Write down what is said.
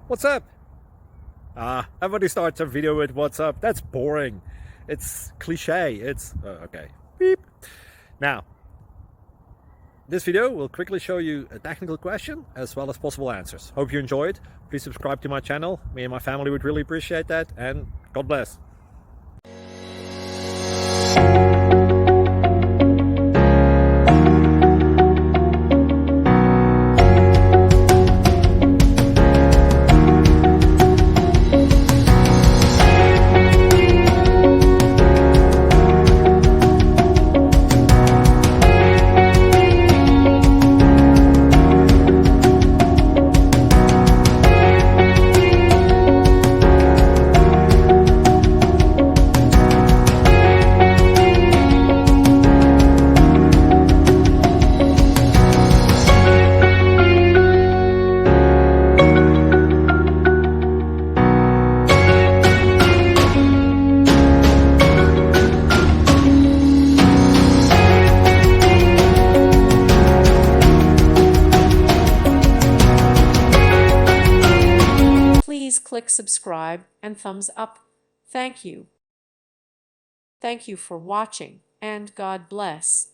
What's up? Everybody starts a video with what's up. That's boring. It's cliche. It's okay. Beep. Now, this video will quickly show you a technical question as well as possible answers. Hope you enjoyed. Please subscribe to my channel. Me and my family would really appreciate that, and God bless. Please click subscribe and thumbs up. Thank you. Thank you for watching, and God bless.